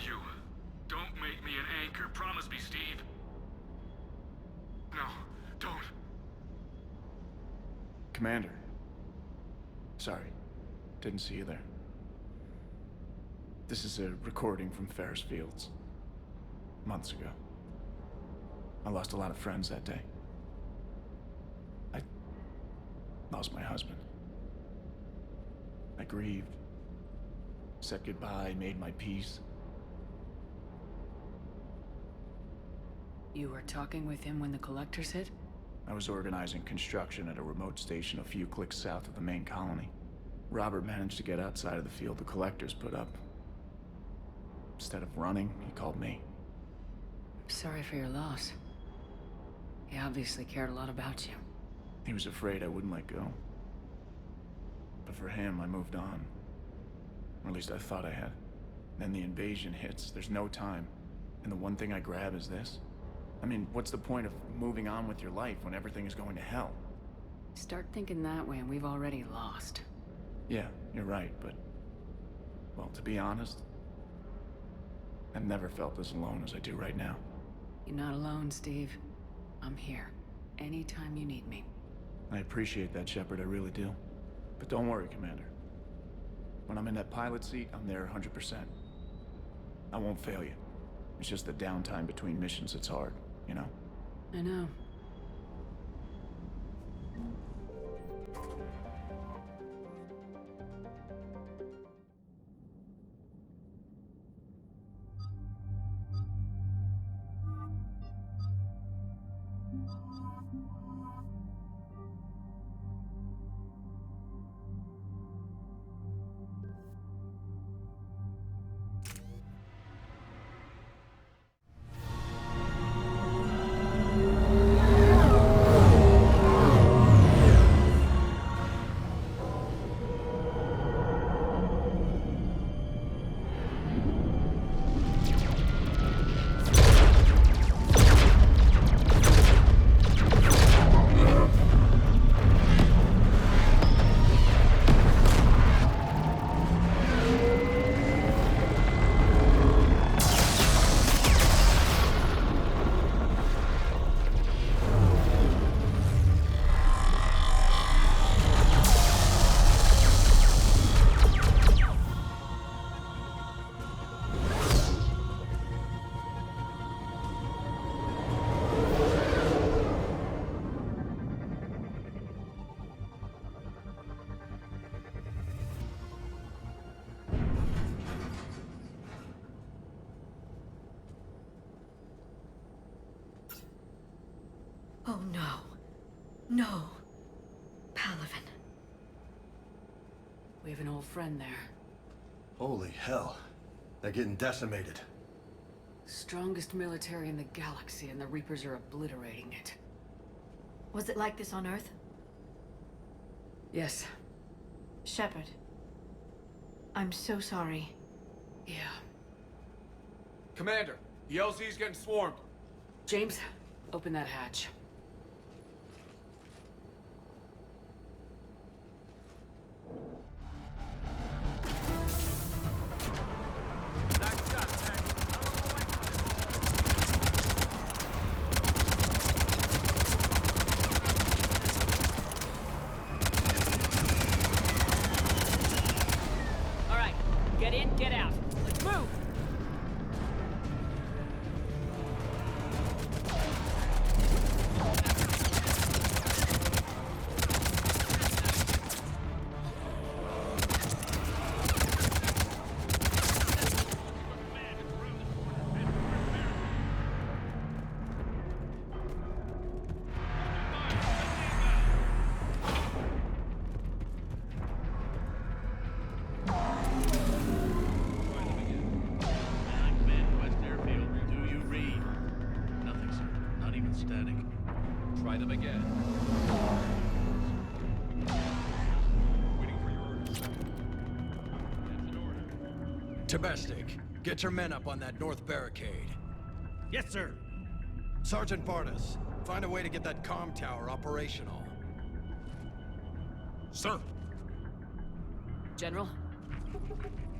you. Don't make me an anchor. Promise me, Steve. No, don't. Commander. Sorry. Didn't see you there. This is a recording from Ferris Fields. Months ago. I lost a lot of friends that day. I lost my husband. I grieved. Said goodbye, made my peace. You were talking with him when the Collectors hit? I was organizing construction at a remote station a few clicks south of the main colony. Robert managed to get outside of the field the Collectors put up. Instead of running, he called me. Sorry for your loss. He obviously cared a lot about you. He was afraid I wouldn't let go. But for him, I moved on. Or at least I thought I had. Then the invasion hits, there's no time. And the one thing I grab is this. I mean, what's the point of moving on with your life when everything is going to hell? Start thinking that way and we've already lost. Yeah, you're right, but... well, to be honest, I've never felt as alone as I do right now. You're not alone, Steve. I'm here. Anytime you need me. I appreciate that, Shepard, I really do. But don't worry, Commander. When I'm in that pilot seat, I'm there 100%. I won't fail you. It's just the downtime between missions that's hard, you know? I know. Oh no. No. Palaven. We have an old friend there. Holy hell. They're getting decimated. Strongest military in the galaxy, and the Reapers are obliterating it. Was it like this on Earth? Yes. Shepard. I'm so sorry. Yeah. Commander, the LZ's getting swarmed. James, open that hatch. All right, get in, get out. Let's move! Command West Airfield. Do you read? Nothing, sir. Not even static. Try them again. Waiting for your orders. That's an order. Domestic, get your men up on that north barricade. Yes, sir. Sergeant Barnes, find a way to get that comm tower operational. Sir. General?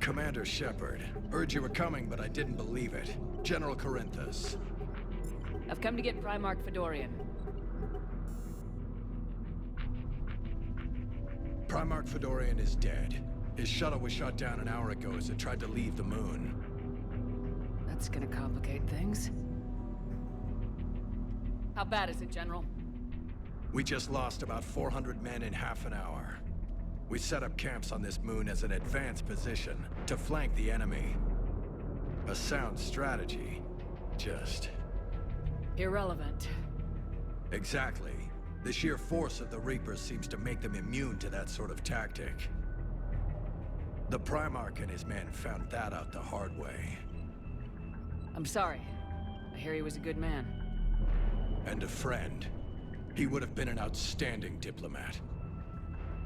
Commander Shepard. Heard you were coming, but I didn't believe it. General Corinthus. I've come to get Primarch Fedorian. Primarch Fedorian is dead. His shuttle was shot down an hour ago as it tried to leave the moon. That's gonna complicate things. How bad is it, General? We just lost about 400 men in half an hour. We set up camps on this moon as an advanced position to flank the enemy. A sound strategy. Just... Irrelevant. exactly. The sheer force of the Reapers seems to make them immune to that sort of tactic. The Primarch and his men found that out the hard way. I'm sorry. I hear he was a good man. And a friend. He would have been an outstanding diplomat.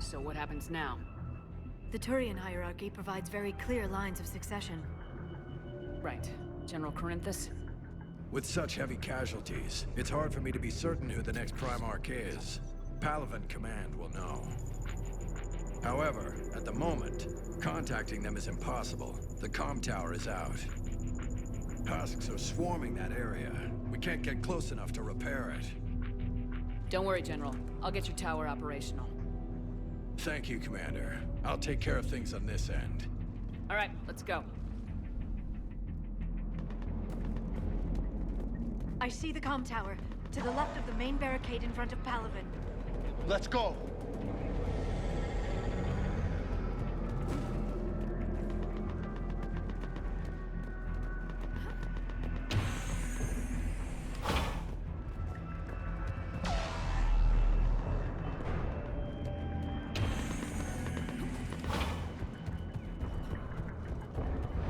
So what happens now? The Turian hierarchy provides very clear lines of succession. Right. General Corinthus? With such heavy casualties, it's hard for me to be certain who the next Primarch is. Palaven Command will know. However, at the moment, contacting them is impossible. The comm tower is out. Husks are swarming that area. We can't get close enough to repair it. Don't worry, General. I'll get your tower operational. Thank you, Commander. I'll take care of things on this end. All right, let's go. I see the comm tower, to the left of the main barricade in front of Palaven. Let's go.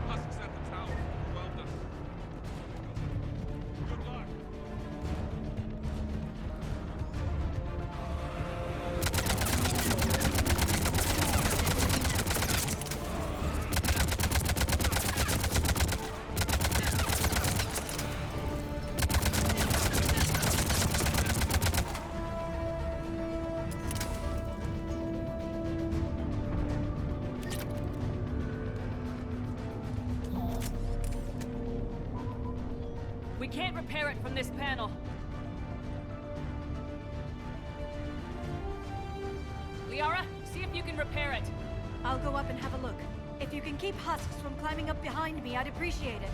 Husks at the tower. Well done. Good luck. We can't repair it from this panel. Liara, see if you can repair it. I'll go up and have a look. If you can keep Husks from climbing up behind me, I'd appreciate it.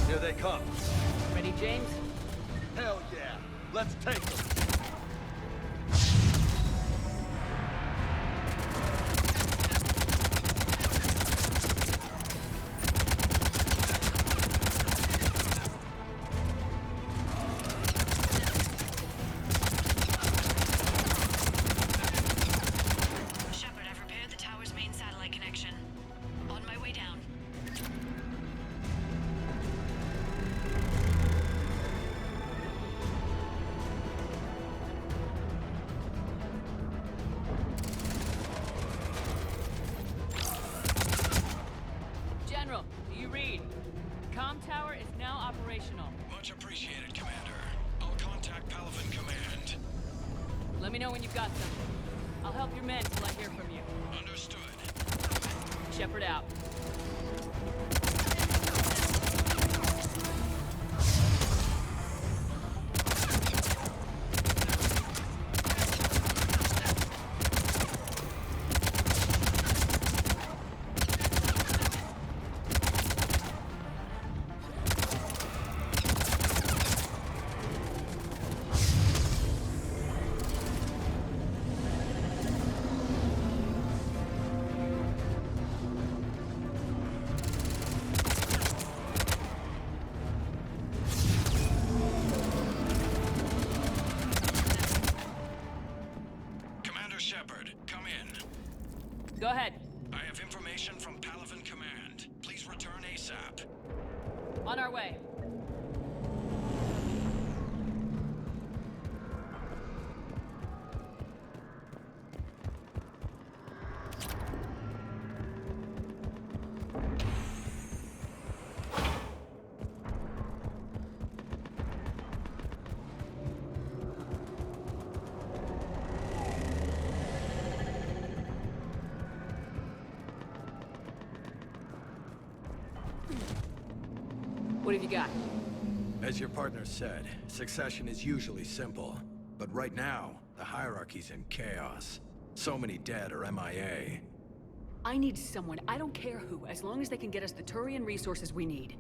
Here they come. Ready, James? Hell yeah. Let's take them. Shepard, I've repaired the tower's main satellite connection. On my way down. General, do you read? Comm tower is now operational. Much appreciated, Commander. I'll contact Palaven Command. Let me know when you've got them. I'll help your men till I hear from you. Understood. Shepard out. Commander Shepard, come in. Go ahead. I have information from Palaven Command. Please return ASAP. On our way. What have you got? As your partner said, succession is usually simple. But right now, the hierarchy's in chaos. So many dead or MIA. I need someone, I don't care who, as long as they can get us the Turian resources we need.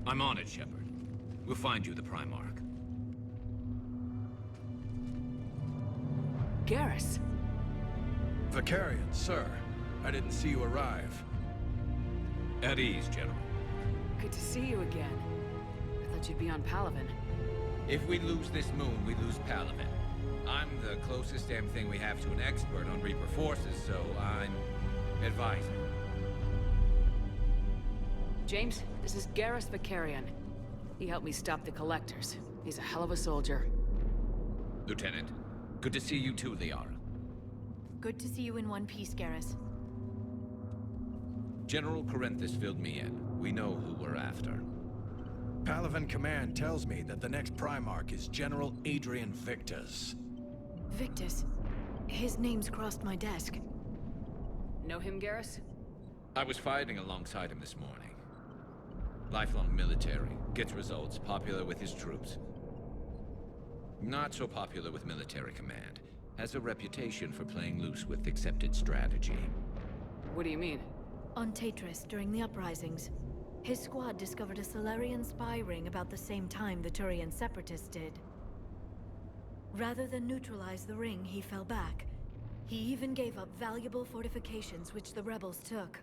I'm on it, Shepard. We'll find you the Primarch. Garrus. Vicarian, sir. I didn't see you arrive. At ease, General. Good to see you again. I thought you'd be on Palaven. If we lose this moon, we lose Palaven. I'm the closest damn thing we have to an expert on Reaper forces, so I'm advising. James, this is Garrus Vicarian. He helped me stop the Collectors. He's a hell of a soldier. Lieutenant, good to see you too, Liara. Good to see you in one piece, Garrus. General Corinthus filled me in. We know who we're after. Palaven Command tells me that the next Primarch is General Adrian Victus. Victus. His name's crossed my desk. Know him, Garrus? I was fighting alongside him this morning. Lifelong military, gets results, popular with his troops. Not so popular with military command. Has a reputation for playing loose with accepted strategy. What do you mean? On Tatris, during the uprisings, his squad discovered a Solarian spy ring about the same time the Turian Separatists did. Rather than neutralize the ring, he fell back. He even gave up valuable fortifications which the rebels took.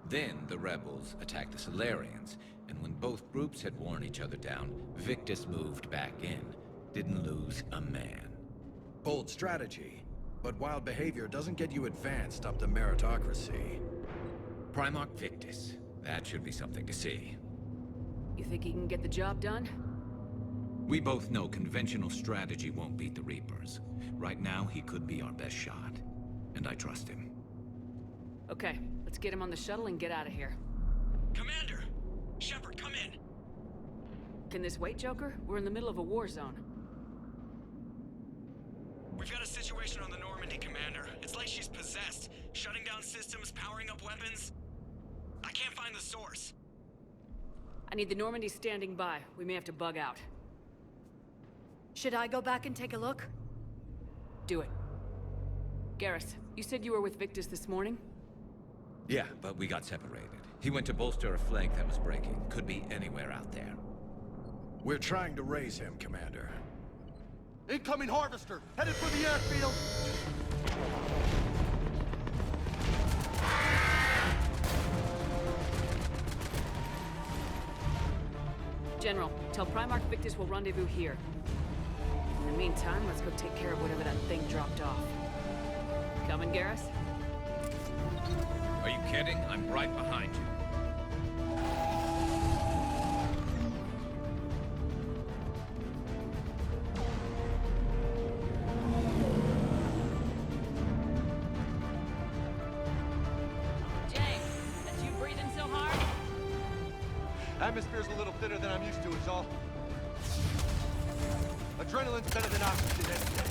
Then the rebels attacked the Solarians, and when both groups had worn each other down, Victus moved back in. Didn't lose a man. Bold strategy, but wild behavior doesn't get you advanced up the meritocracy. Primarch Victus. That should be something to see. You think he can get the job done? We both know conventional strategy won't beat the Reapers. Right now, he could be our best shot. And I trust him. Okay, let's get him on the shuttle and get out of here. Commander! Shepard, come in! Can this wait, Joker? We're in the middle of a war zone. We've got a situation on the Normandy, Commander. It's like she's possessed. Shutting down systems, powering up weapons. I can't find the source. I need the Normandy standing by. We may have to bug out. Should I go back and take a look? Do it. Garrus, you said you were with Victus this morning? Yeah, but we got separated. He went to bolster a flank that was breaking. Could be anywhere out there. We're trying to raise him, Commander. Incoming Harvester! Headed for the airfield! General, tell Primarch Victus we'll rendezvous here. In the meantime, let's go take care of whatever that thing dropped off. Coming, Garrus? Are you kidding? I'm right behind you. James, that's you breathing so hard? Atmosphere's a little thinner than I'm used to, is all. Adrenaline's better than oxygen any day.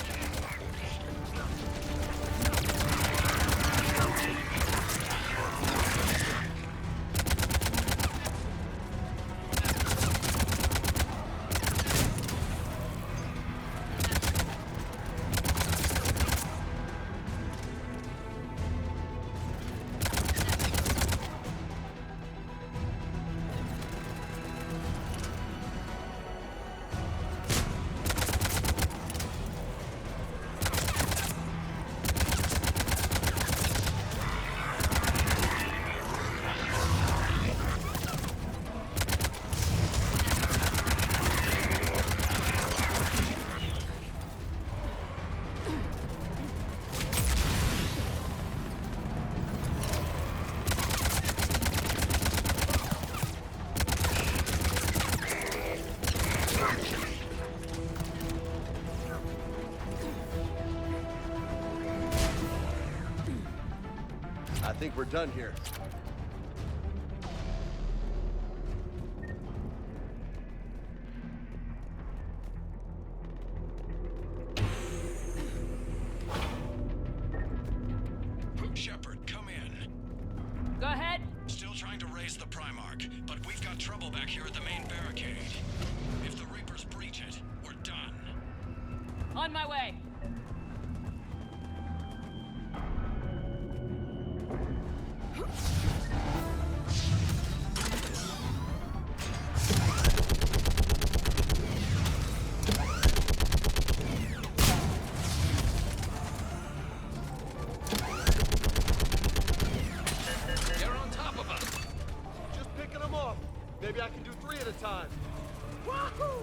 I think we're done here. Shepard, come in. Go ahead. Still trying to raise face the Primarch, but we've got trouble back here at the main barricade. If the Reapers breach it, we're done. On my way! They're on top of us! Just picking them off. Maybe I can do 3 at a time. Wahoo!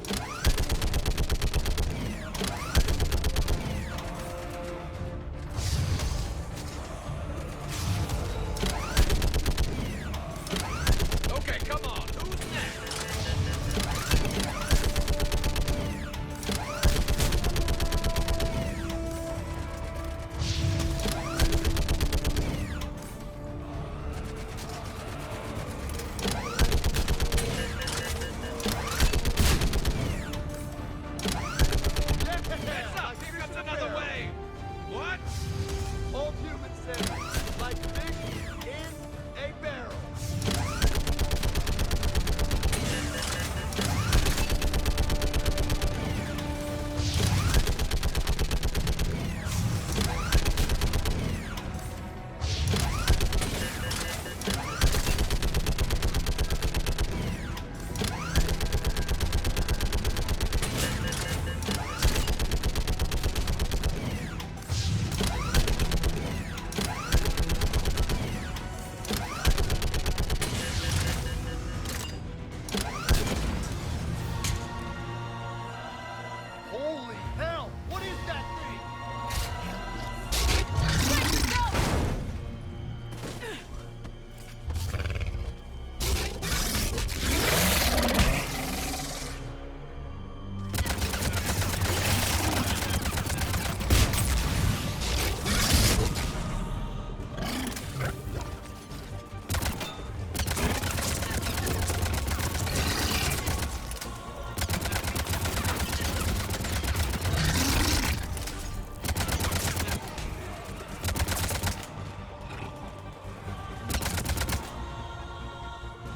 Okay, come on, who's next? Heads up, here comes another wave! What? Old humans say, like fish in a barrel. Holy hell! What is that thing?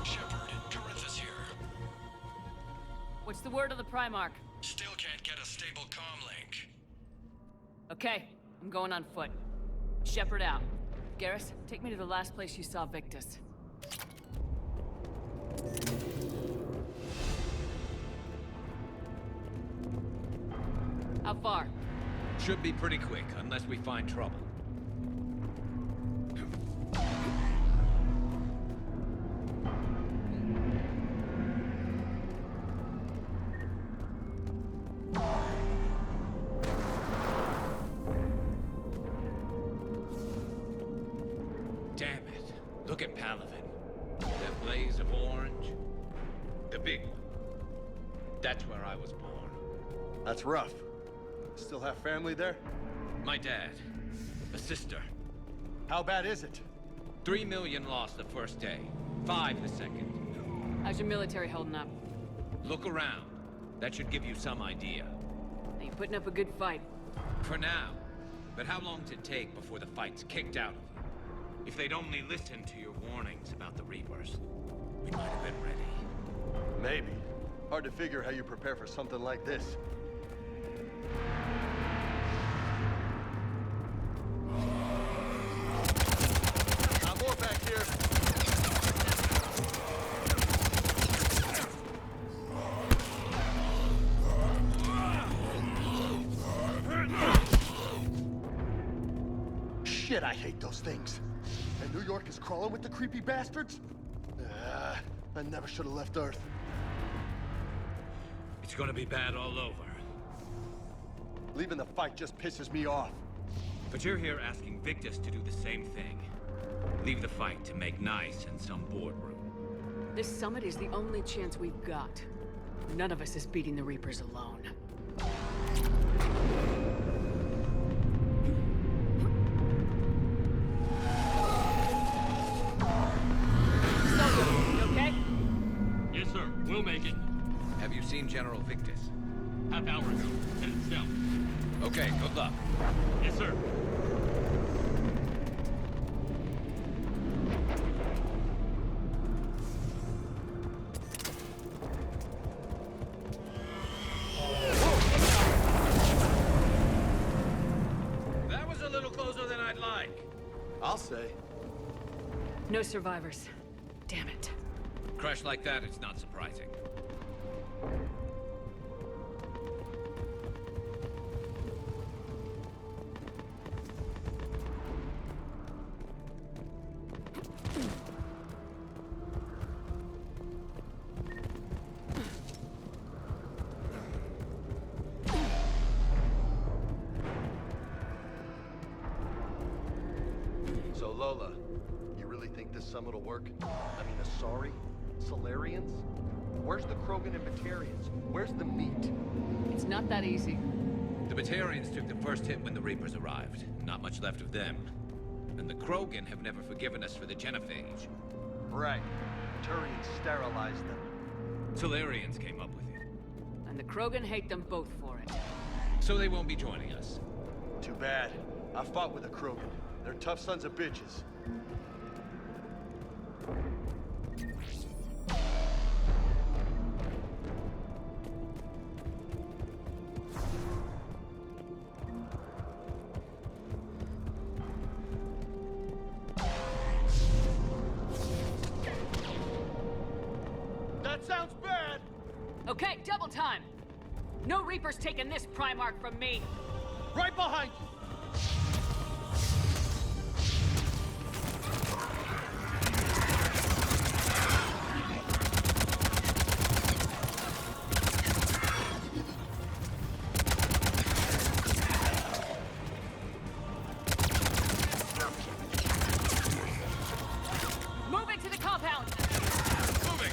Shepard, Corinthus here. What's the word of the Primarch? Still can't get a stable comm link. Okay, I'm going on foot. Shepard out. Garrus, take me to the last place you saw Victus. How far? Should be pretty quick, unless we find trouble. Damn it. Look at Palaven. That blaze of orange. The big one. That's where I was born. That's rough. Still have family there? My dad. A sister. How bad is it? 3 million lost the first day. 5 the second. How's your military holding up? Look around. That should give you some idea. Are you putting up a good fight? For now. But how long does it take before the fight's kicked out of you? If they'd only listened to your warnings about the Reapers, we might have been ready. Maybe. Hard to figure how you prepare for something like this. Got more back here. Shit, I hate those things. And New York is crawling with the creepy bastards? I never should have left Earth. It's gonna be bad all over. Leaving the fight just pisses me off. But you're here asking Victus to do the same thing. Leave the fight to make nice in some boardroom. This summit is the only chance we've got. None of us is beating the Reapers alone. Solo, you okay? Yes, sir. We'll make it. Have you seen General Victus? Half hour ago. Headed south. Okay, good luck. Yes, sir. No survivors. Damn it. Crash like that, it's not surprising. So Lola, you really think this summit will work? I mean, Asari? Solarians? Where's the Krogan and Batarians? Where's the meat? It's not that easy. The Batarians took the first hit when the Reapers arrived. Not much left of them. And the Krogan have never forgiven us for the Genophage. Right. Turians sterilized them. Solarians came up with it. And the Krogan hate them both for it. So they won't be joining us. Too bad. I fought with the Krogan. They're tough sons of bitches. That sounds bad! Okay, double time! No Reapers taking this Primarch from me! Right behind you! Move into the compound! Moving!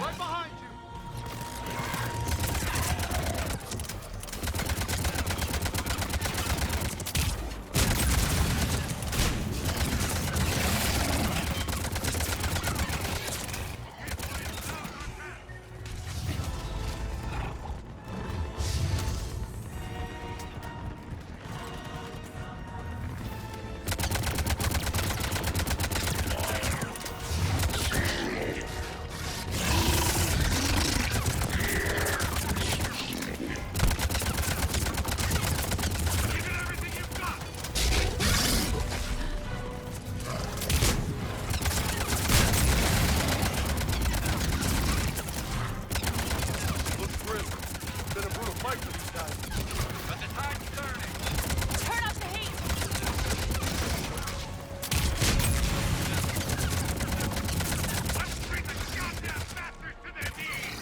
Right behind you! Looks grim. Been a brutal fight for these guys. But the tide's turning! Turn up the heat! Let's bring the goddamn bastards to their knees!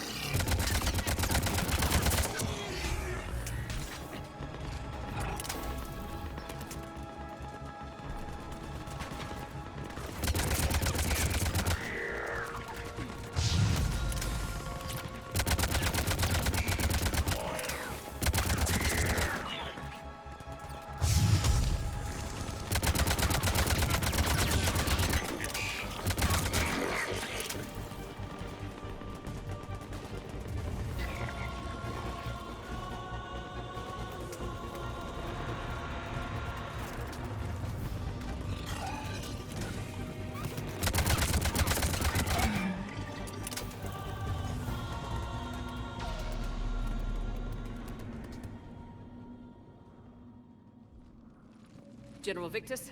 General Victus,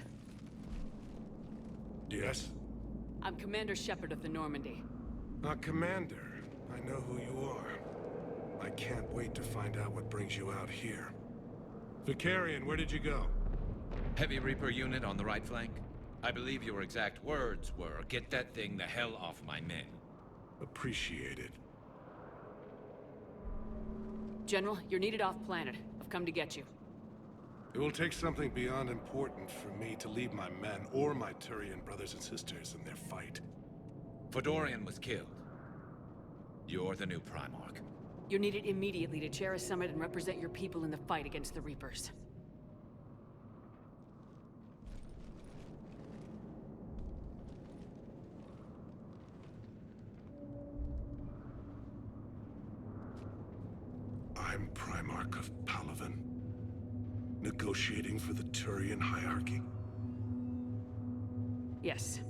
Yes? I'm Commander Shepard of the Normandy. Commander. I know who you are. I can't wait to find out what brings you out here. Vicarian, where did you go? Heavy Reaper unit on the right flank. I believe your exact words were, "Get that thing the hell off my men." Appreciated. General, you're needed off-planet. I've come to get you. It will take something beyond important for me to leave my men or my Turian brothers and sisters in their fight. Fodorian was killed. You're the new Primarch. You're needed immediately to chair a summit and represent your people in the fight against the Reapers. I'm Primarch of Palaven. Negotiating for the Turian hierarchy. Yes.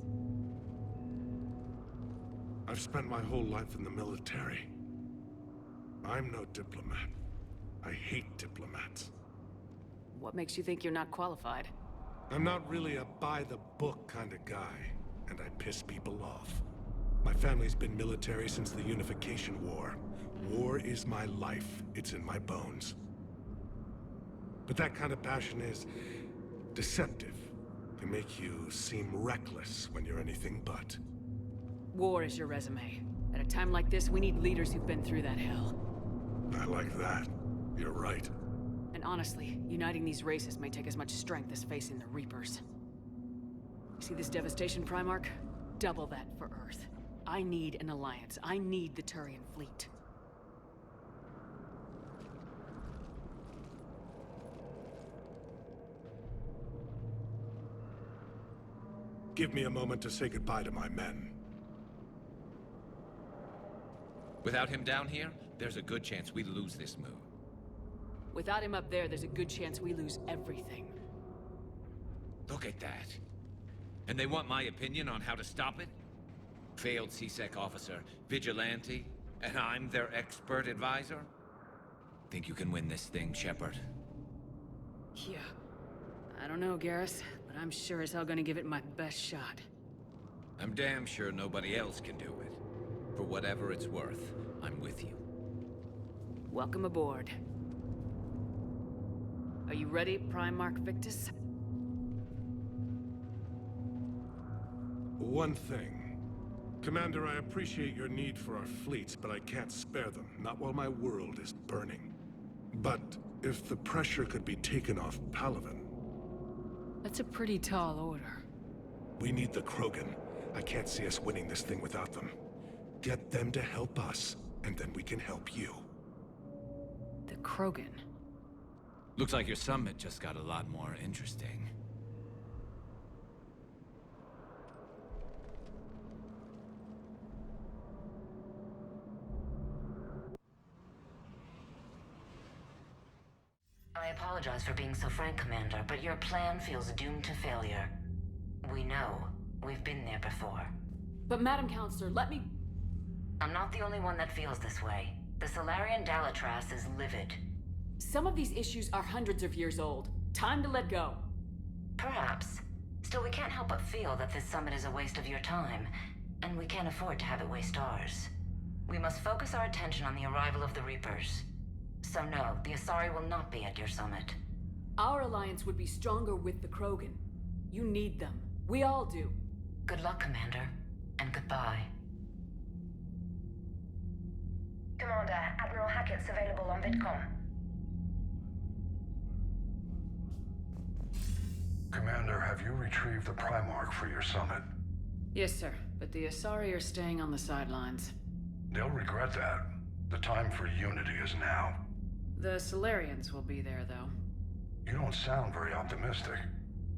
I've spent my whole life in the military. I'm no diplomat. I hate diplomats. What makes you think you're not qualified? I'm not really a by-the-book kind of guy, and I piss people off. My family's been military since the Unification War. War is my life. It's in my bones. But that kind of passion is deceptive. Can make you seem reckless when you're anything but. War is your resume. At a time like this, we need leaders who've been through that hell. I like that. You're right. And honestly, uniting these races may take as much strength as facing the Reapers. See this devastation, Primarch? Double that for Earth. I need an alliance. I need the Turian fleet. Give me a moment to say goodbye to my men. Without him down here, there's a good chance we lose this move. Without him up there's a good chance we lose everything. Look at that. And they want my opinion on how to stop it? Failed C-Sec officer, vigilante, and I'm their expert advisor? Think you can win this thing, Shepard? Yeah. I don't know, Garrus, but I'm sure as hell gonna give it my best shot. I'm damn sure nobody else can do it. For whatever it's worth, I'm with you. Welcome aboard. Are you ready, Primarch Victus? One thing. Commander, I appreciate your need for our fleets, but I can't spare them. Not while my world is burning. But if the pressure could be taken off Palaven... That's a pretty tall order. We need the Krogan. I can't see us winning this thing without them. Get them to help us, and then we can help you. The Krogan? Looks like your summit just got a lot more interesting. I apologize for being so frank, Commander, but your plan feels doomed to failure. We know. We've been there before. But Madam Counselor, let me... I'm not the only one that feels this way. The Solarian Dalatras is livid. Some of these issues are hundreds of years old. Time to let go. Perhaps. Still, we can't help but feel that this summit is a waste of your time, and we can't afford to have it waste ours. We must focus our attention on the arrival of the Reapers. So no, the Asari will not be at your summit. Our alliance would be stronger with the Krogan. You need them. We all do. Good luck, Commander. And goodbye. Commander, Admiral Hackett's available on VidCom. Commander, have you retrieved the Primarch for your summit? Yes, sir. But the Asari are staying on the sidelines. They'll regret that. The time for unity is now. The Solarians will be there, though. You don't sound very optimistic.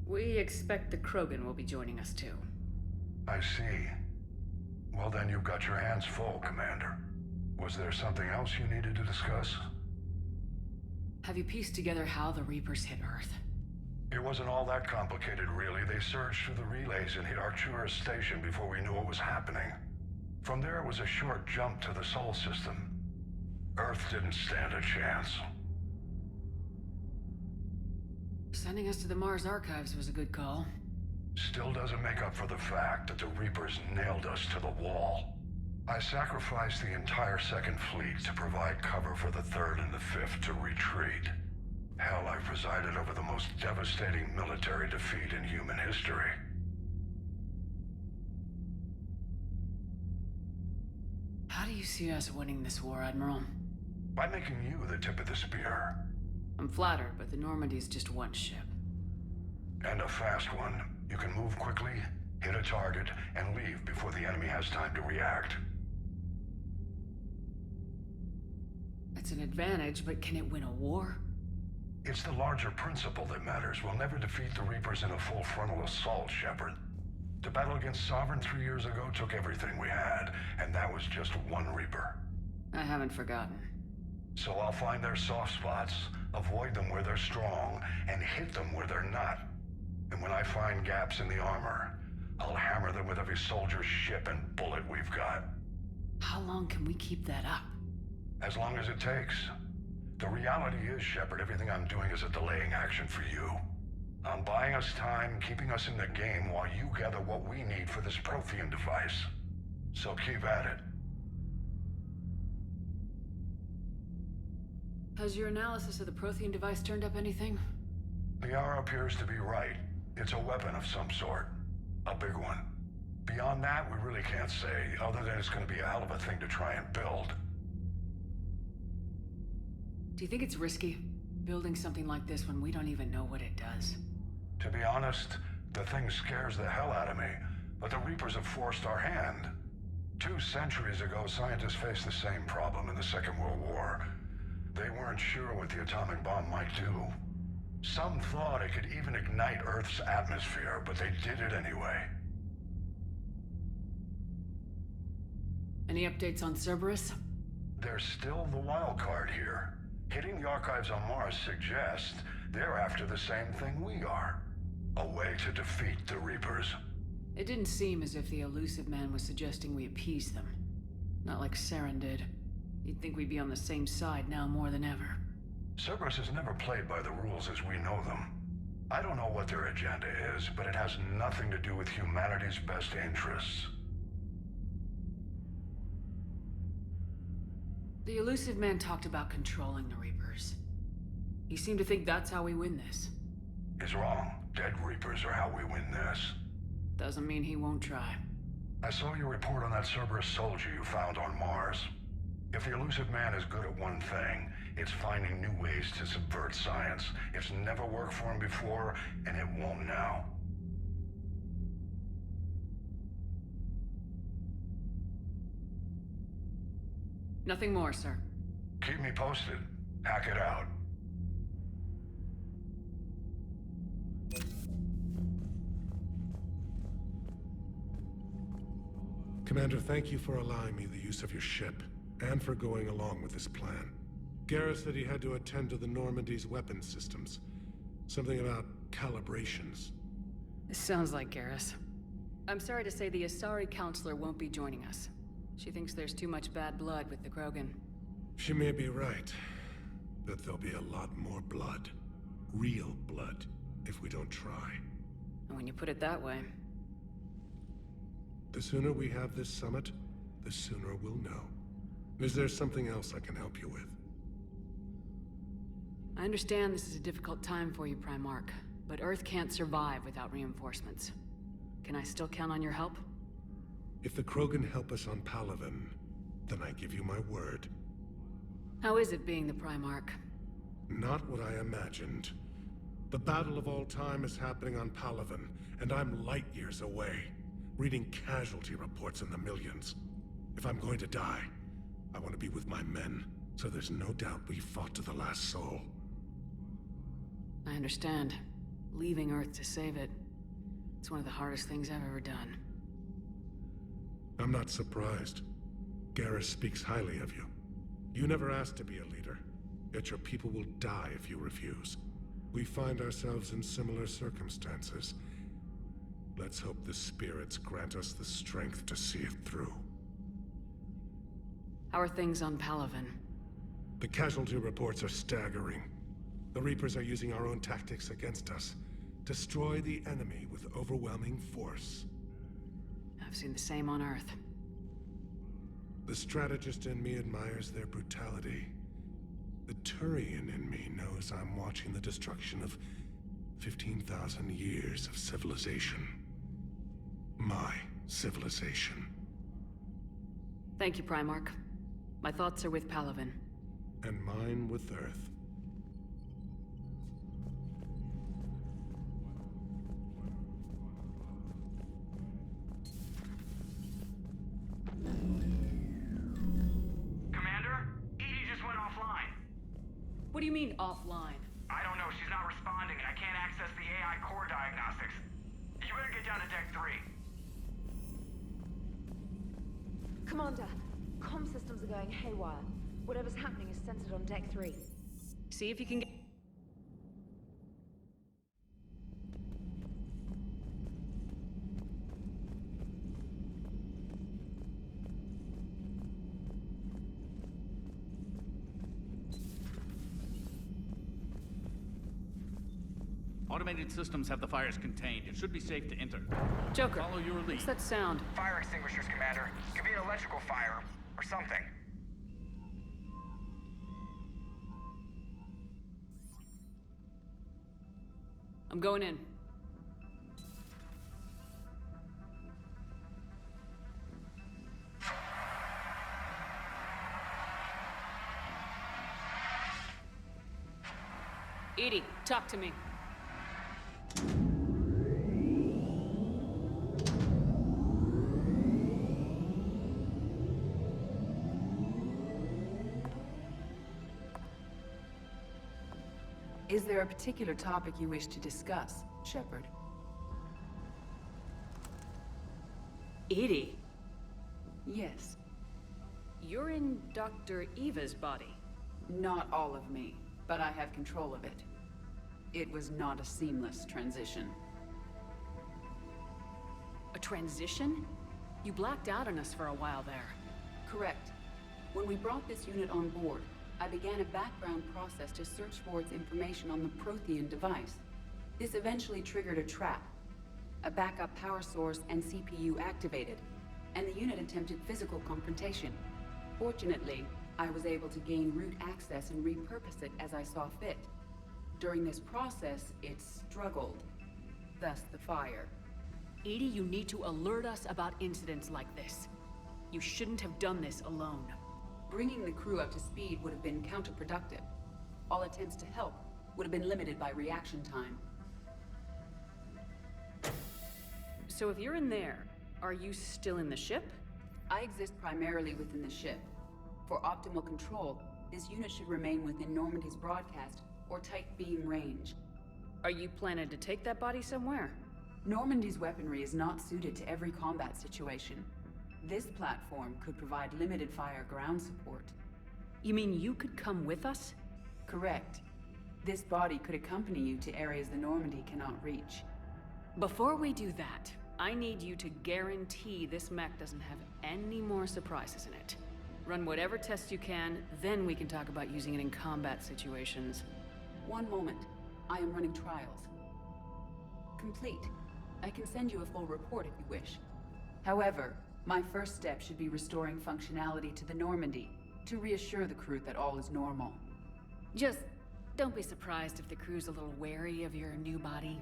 We expect the Krogan will be joining us, too. I see. Well, then you've got your hands full, Commander. Was there something else you needed to discuss? Have you pieced together how the Reapers hit Earth? It wasn't all that complicated, really. They surged through the relays and hit Arcturus Station before we knew what was happening. From there, it was a short jump to the Sol system. Earth didn't stand a chance. Sending us to the Mars Archives was a good call. Still doesn't make up for the fact that the Reapers nailed us to the wall. I sacrificed the entire Second Fleet to provide cover for the Third and the Fifth to retreat. Hell, I presided over the most devastating military defeat in human history. How do you see us winning this war, Admiral? By making you the tip of the spear. I'm flattered, but the Normandy's just one ship. And a fast one. You can move quickly, hit a target, and leave before the enemy has time to react. It's an advantage, but can it win a war? It's the larger principle that matters. We'll never defeat the Reapers in a full frontal assault, Shepard. The battle against Sovereign 3 years ago took everything we had, and that was just one Reaper. I haven't forgotten. So I'll find their soft spots, avoid them where they're strong, and hit them where they're not. And when I find gaps in the armor, I'll hammer them with every soldier, ship, and bullet we've got. How long can we keep that up? As long as it takes. The reality is, Shepard, everything I'm doing is a delaying action for you. I'm buying us time, keeping us in the game while you gather what we need for this Prothean device. So keep at it. Has your analysis of the Prothean device turned up anything? Liara appears to be right. It's a weapon of some sort. A big one. Beyond that, we really can't say, other than it's going to be a hell of a thing to try and build. Do you think it's risky, building something like this when we don't even know what it does? To be honest, the thing scares the hell out of me, but the Reapers have forced our hand. 2 centuries ago, scientists faced the same problem in the Second World War. They weren't sure what the atomic bomb might do. Some thought it could even ignite Earth's atmosphere, but they did it anyway. Any updates on Cerberus? There's still the wild card here. Hitting the archives on Mars suggests they're after the same thing we are. A way to defeat the Reapers. It didn't seem as if the Elusive Man was suggesting we appease them. Not like Saren did. You'd think we'd be on the same side now more than ever. Cerberus has never played by the rules as we know them. I don't know what their agenda is, but it has nothing to do with humanity's best interests. The Elusive Man talked about controlling the Reapers. He seemed to think that's how we win this. He's wrong. Dead Reapers are how we win this. Doesn't mean he won't try. I saw your report on that Cerberus soldier you found on Mars. If the Elusive Man is good at one thing, it's finding new ways to subvert science. It's never worked for him before, and it won't now. Nothing more, sir. Keep me posted. Hack it out. Commander, thank you for allowing me the use of your ship, and for going along with this plan. Garrus said he had to attend to the Normandy's weapon systems. Something about calibrations. This sounds like Garrus. I'm sorry to say the Asari counselor won't be joining us. She thinks there's too much bad blood with the Krogan. She may be right, but there'll be a lot more blood. Real blood, if we don't try. And when you put it that way... The sooner we have this summit, the sooner we'll know. Is there something else I can help you with? I understand this is a difficult time for you, Primarch, but Earth can't survive without reinforcements. Can I still count on your help? If the Krogan help us on Palaven, then I give you my word. How is it being the Primarch? Not what I imagined. The battle of all time is happening on Palaven, and I'm light years away, reading casualty reports in the millions. If I'm going to die, I want to be with my men, so there's no doubt we fought to the last soul. I understand. Leaving Earth to save it. It's one of the hardest things I've ever done. I'm not surprised. Garrus speaks highly of you. You never asked to be a leader, yet your people will die if you refuse. We find ourselves in similar circumstances. Let's hope the spirits grant us the strength to see it through. How are things on Palaven? The casualty reports are staggering. The Reapers are using our own tactics against us. Destroy the enemy with overwhelming force. I've seen the same on Earth. The strategist in me admires their brutality. The Turian in me knows I'm watching the destruction of 15,000 years of civilization. My civilization. Thank you, Primarch. My thoughts are with Palaven. And mine with Earth. Commander? Edie just went offline. What do you mean, offline? I don't know. She's not responding, and I can't access the AI core diagnostics. You better get down to Deck 3. Commander, comm systems are going haywire. Whatever's happening is centered on Deck 3. See if you can get... Automatic automated systems have the fires contained. It should be safe to enter. Joker, follow your lead. what's that sound? Fire extinguishers, Commander. Could be an electrical fire, or something. I'm going in. EDI, talk to me. Is there a particular topic you wish to discuss, Shepard? EDI? Yes. You're in Dr. Eva's body. Not all of me, but I have control of it. It was not a seamless transition. A transition? You blacked out on us for a while there. Correct. When we brought this unit on board, I began a background process to search for its information on the Prothean device. This eventually triggered a trap. A backup power source and CPU activated, and the unit attempted physical confrontation. Fortunately, I was able to gain root access and repurpose it as I saw fit. During this process, it struggled. Thus the fire. EDI, you need to alert us about incidents like this. You shouldn't have done this alone. Bringing the crew up to speed would have been counterproductive. All attempts to help would have been limited by reaction time. So if you're in there, are you still in the ship? I exist primarily within the ship. For optimal control, this unit should remain within Normandy's broadcast or tight beam range. Are you planning to take that body somewhere? Normandy's weaponry is not suited to every combat situation. This platform could provide limited fire ground support. You mean you could come with us? Correct. This body could accompany you to areas the Normandy cannot reach. Before we do that, I need you to guarantee this mech doesn't have any more surprises in it. Run whatever tests you can, then we can talk about using it in combat situations. One moment. I am running trials. Complete. I can send you a full report if you wish. However, my first step should be restoring functionality to the Normandy, to reassure the crew that all is normal. Just don't be surprised if the crew's a little wary of your new body.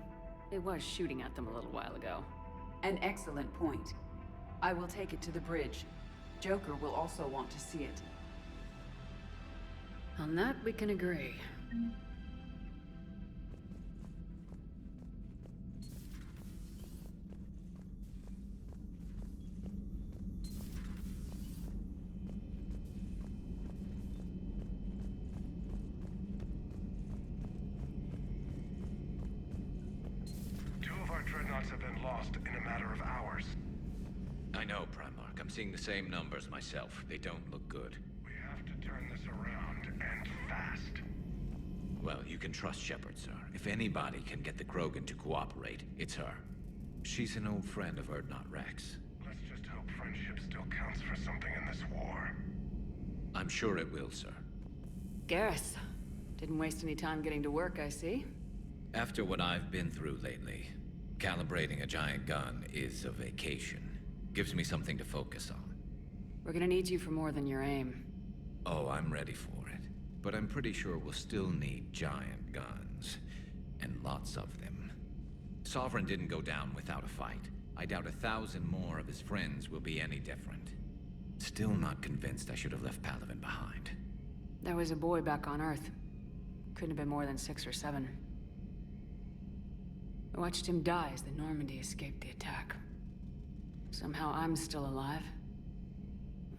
It was shooting at them a little while ago. An excellent point. I will take it to the bridge. Joker will also want to see it. On that, we can agree. Dreadnoughts have been lost in a matter of hours. I know, Primarch. I'm seeing the same numbers myself. They don't look good. We have to turn this around, and fast. Well, you can trust Shepard, sir. If anybody can get the Krogan to cooperate, it's her. She's an old friend of Urdnot Rex. Let's just hope friendship still counts for something in this war. I'm sure it will, sir. Garrus, didn't waste any time getting to work, I see. After what I've been through lately, calibrating a giant gun is a vacation. Gives me something to focus on. We're gonna need you for more than your aim. Oh, I'm ready for it. But I'm pretty sure we'll still need giant guns. And lots of them. Sovereign didn't go down without a fight. I doubt 1,000 more of his friends will be any different. Still not convinced I should have left Palaven behind. There was a boy back on Earth. Couldn't have been more than 6 or 7. I watched him die as the Normandy escaped the attack. Somehow I'm still alive.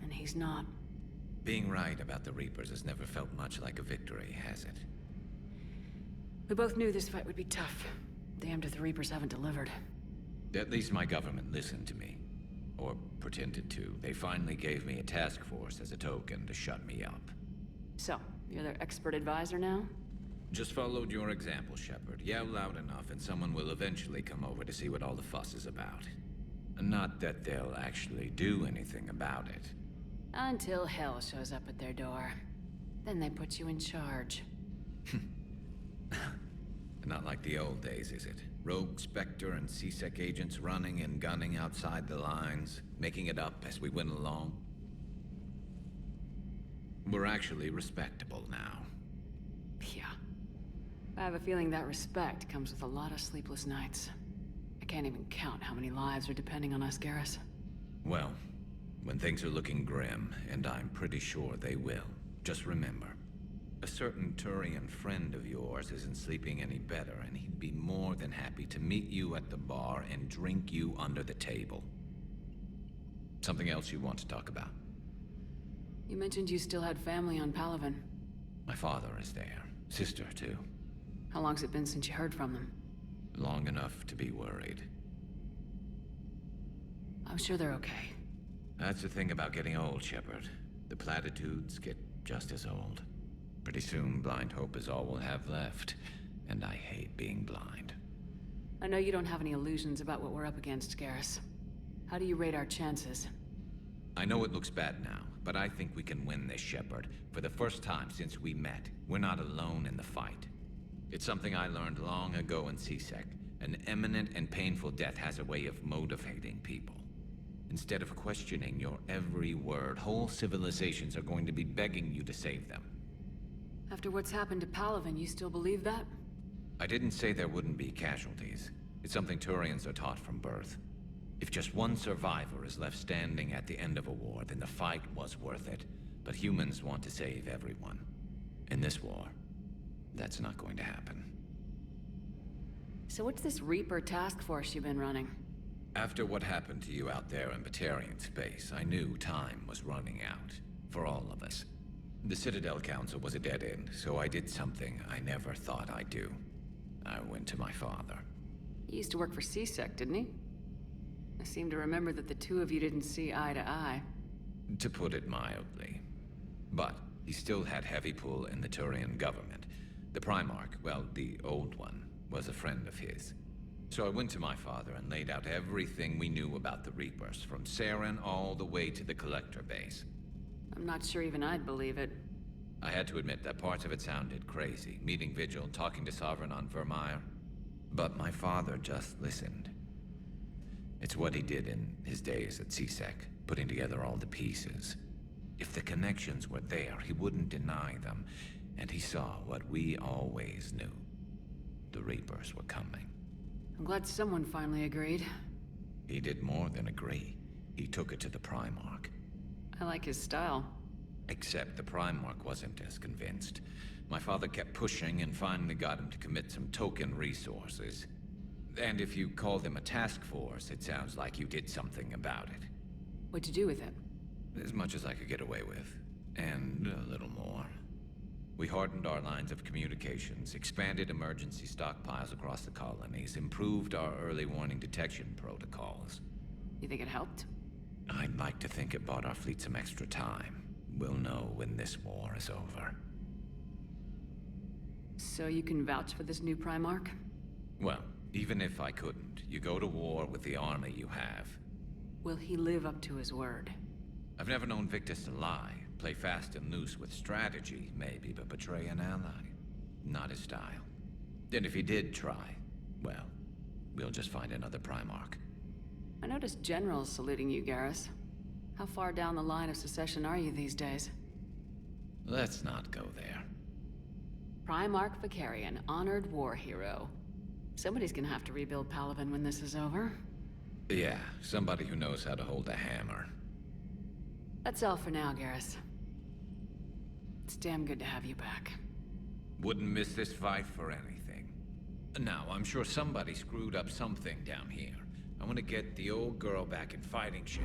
And he's not. Being right about the Reapers has never felt much like a victory, has it? We both knew this fight would be tough. Damned if the Reapers haven't delivered. At least my government listened to me. Or pretended to. They finally gave me a task force as a token to shut me up. So, you're their expert advisor now? Just followed your example, Shepard. Yell loud enough and someone will eventually come over to see what all the fuss is about. Not that they'll actually do anything about it. Until hell shows up at their door. Then they put you in charge. Not like the old days, is it? Rogue Spectre and C-Sec agents running and gunning outside the lines, making it up as we went along. We're actually respectable now. Yeah. I have a feeling that respect comes with a lot of sleepless nights. I can't even count how many lives are depending on us, Garrus. Well, when things are looking grim, and I'm pretty sure they will, just remember, a certain Turian friend of yours isn't sleeping any better, and he'd be more than happy to meet you at the bar and drink you under the table. Something else you want to talk about? You mentioned you still had family on Palaven. My father is there. Sister, too. How long's it been since you heard from them? Long enough to be worried. I'm sure they're okay. That's the thing about getting old, Shepard. The platitudes get just as old. Pretty soon, blind hope is all we'll have left, and I hate being blind. I know you don't have any illusions about what we're up against, Garrus. How do you rate our chances? I know it looks bad now, but I think we can win this, Shepard. For the first time since we met, we're not alone in the fight. It's something I learned long ago in C-Sec. An imminent and painful death has a way of motivating people. Instead of questioning your every word, whole civilizations are going to be begging you to save them. After what's happened to Palaven, you still believe that? I didn't say there wouldn't be casualties. It's something Turians are taught from birth. If just one survivor is left standing at the end of a war, then the fight was worth it. But humans want to save everyone. In this war, that's not going to happen. So what's this Reaper task force you've been running? After what happened to you out there in Batarian space, I knew time was running out. For all of us. The Citadel Council was a dead end, so I did something I never thought I'd do. I went to my father. He used to work for C-Sec, didn't he? I seem to remember that the two of you didn't see eye to eye. To put it mildly. But he still had heavy pull in the Turian government. The Primarch, well, the old one, was a friend of his. So I went to my father and laid out everything we knew about the Reapers, from Saren all the way to the Collector base. I'm not sure even I'd believe it. I had to admit that parts of it sounded crazy, meeting Vigil, talking to Sovereign on Vermeer. But my father just listened. It's what he did in his days at C-Sec, putting together all the pieces. If the connections were there, he wouldn't deny them, and he saw what we always knew. The Reapers were coming. I'm glad someone finally agreed. He did more than agree. He took it to the Primarch. I like his style. Except the Primarch wasn't as convinced. My father kept pushing and finally got him to commit some token resources. And if you call them a task force, it sounds like you did something about it. What'd you do with it? As much as I could get away with. And a little more. We hardened our lines of communications, expanded emergency stockpiles across the colonies, improved our early warning detection protocols. You think it helped? I'd like to think it bought our fleet some extra time. We'll know when this war is over. So you can vouch for this new Primarch? Well, even if I couldn't, you go to war with the army you have. Will he live up to his word? I've never known Victus to lie. Play fast and loose with strategy, maybe, but betray an ally. Not his style. And if he did try, well, we'll just find another Primarch. I noticed generals saluting you, Garrus. How far down the line of succession are you these days? Let's not go there. Primarch Vakarian, honored war hero. Somebody's gonna have to rebuild Palaven when this is over. Yeah, somebody who knows how to hold a hammer. That's all for now, Garrus. It's damn good to have you back. Wouldn't miss this fight for anything. Now, I'm sure somebody screwed up something down here. I want to get the old girl back in fighting shape.